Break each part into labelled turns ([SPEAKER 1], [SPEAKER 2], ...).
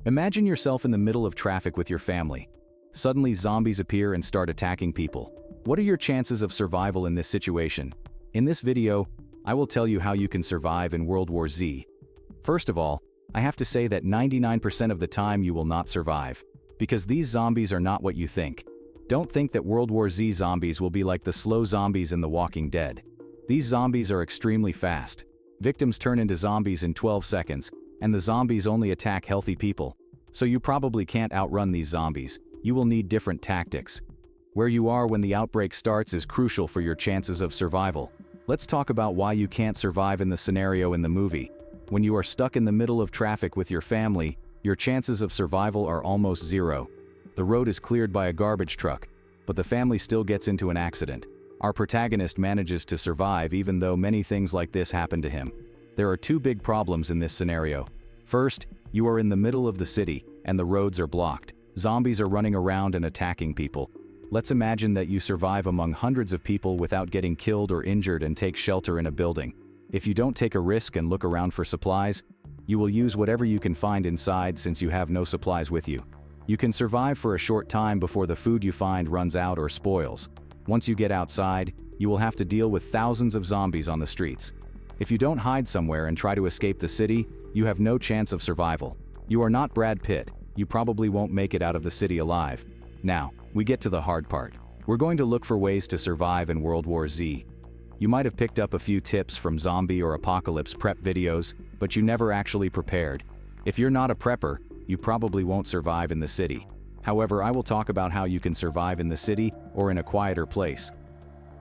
[SPEAKER 1] Imagine yourself in the middle of traffic with your family. Suddenly, zombies appear and start attacking people. What are your chances of survival in this situation? In this video, I will tell you how you can survive in World War Z. First of all, I have to say that 99% of the time you will not survive, because these zombies are not what you think. Don't think that World War Z zombies will be like the slow zombies in The Walking Dead. These zombies are extremely fast. Victims turn into zombies in 12 seconds, and the zombies only attack healthy people. So you probably can't outrun these zombies. You will need different tactics. Where you are when the outbreak starts is crucial for your chances of survival. Let's talk about why you can't survive in the scenario in the movie. When you are stuck in the middle of traffic with your family, your chances of survival are almost zero. The road is cleared by a garbage truck, but the family still gets into an accident. Our protagonist manages to survive even though many things like this happen to him. There are two big problems in this scenario. First, you are in the middle of the city, and the roads are blocked. Zombies are running around and attacking people. Let's imagine that you survive among hundreds of people without getting killed or injured and take shelter in a building. If you don't take a risk and look around for supplies, you will use whatever you can find inside since you have no supplies with you. You can survive for a short time before the food you find runs out or spoils. Once you get outside, you will have to deal with thousands of zombies on the streets. If you don't hide somewhere and try to escape the city, you have no chance of survival. You are not Brad Pitt. You probably won't make it out of the city alive. Now, we get to the hard part. We're going to look for ways to survive in World War Z. You might have picked up a few tips from zombie or apocalypse prep videos, but you never actually prepared. If you're not a prepper, you probably won't survive in the city. However, I will talk about how you can survive in the city or in a quieter place.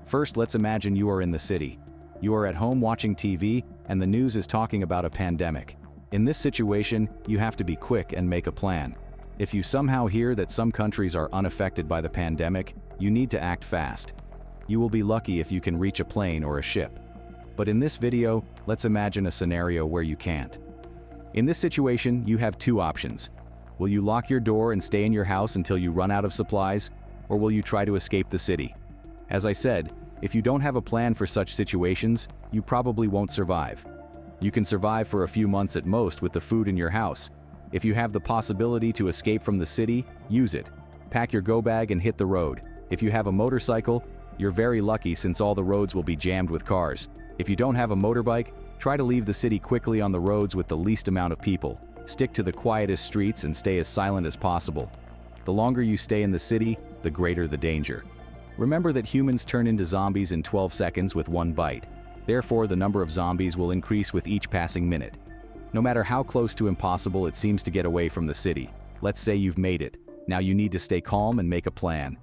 [SPEAKER 1] First, let's imagine you are in the city. You are at home watching TV, and the news is talking about a pandemic. In this situation, you have to be quick and make a plan. If you somehow hear that some countries are unaffected by the pandemic, you need to act fast. You will be lucky if you can reach a plane or a ship. But in this video, let's imagine a scenario where you can't. In this situation, you have two options. Will you lock your door and stay in your house until you run out of supplies, or will you try to escape the city? As I said, if you don't have a plan for such situations, you probably won't survive. You can survive for a few months at most with the food in your house. If you have the possibility to escape from the city, use it. Pack your go bag and hit the road. If you have a motorcycle, you're very lucky since all the roads will be jammed with cars. If you don't have a motorbike, try to leave the city quickly on the roads with the least amount of people. Stick to the quietest streets and stay as silent as possible. The longer you stay in the city, the greater the danger. Remember that humans turn into zombies in 12 seconds with one bite. Therefore, the number of zombies will increase with each passing minute. No matter how close to impossible it seems to get away from the city, let's say you've made it. Now you need to stay calm and make a plan.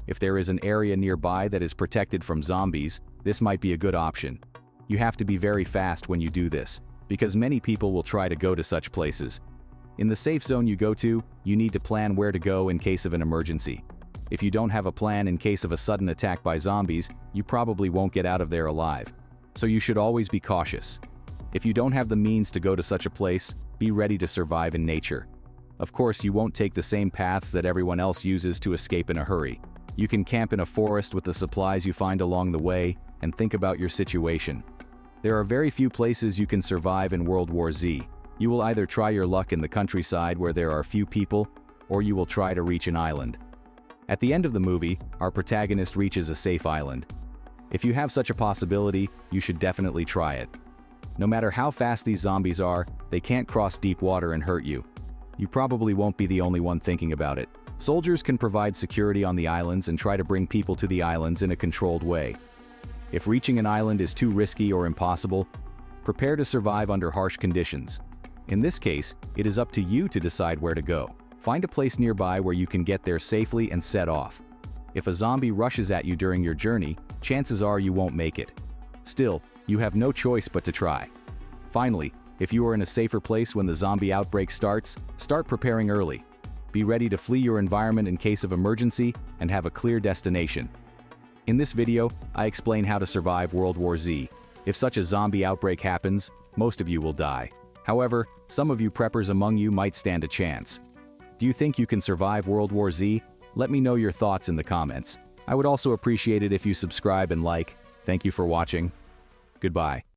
[SPEAKER 1] If there is an area nearby that is protected from zombies, this might be a good option. You have to be very fast when you do this, because many people will try to go to such places. In the safe zone you go to, you need to plan where to go in case of an emergency. If you don't have a plan in case of a sudden attack by zombies, you probably won't get out of there alive. So you should always be cautious. If you don't have the means to go to such a place, be ready to survive in nature. Of course, you won't take the same paths that everyone else uses to escape in a hurry. You can camp in a forest with the supplies you find along the way and think about your situation. There are very few places you can survive in World War Z. You will either try your luck in the countryside where there are few people, or you will try to reach an island. At the end of the movie, our protagonist reaches a safe island. If you have such a possibility, you should definitely try it. No matter how fast these zombies are, they can't cross deep water and hurt you. You probably won't be the only one thinking about it. Soldiers can provide security on the islands and try to bring people to the islands in a controlled way. If reaching an island is too risky or impossible, prepare to survive under harsh conditions. In this case, it is up to you to decide where to go. Find a place nearby where you can get there safely and set off. If a zombie rushes at you during your journey, chances are you won't make it. Still, you have no choice but to try. Finally, if you are in a safer place when the zombie outbreak starts, start preparing early. Be ready to flee your environment in case of emergency and have a clear destination. In this video, I explain how to survive World War Z. If such a zombie outbreak happens, most of you will die. However, some of you preppers among you might stand a chance. Do you think you can survive World War Z? Let me know your thoughts in the comments. I would also appreciate it if you subscribe and like. Thank you for watching. Goodbye.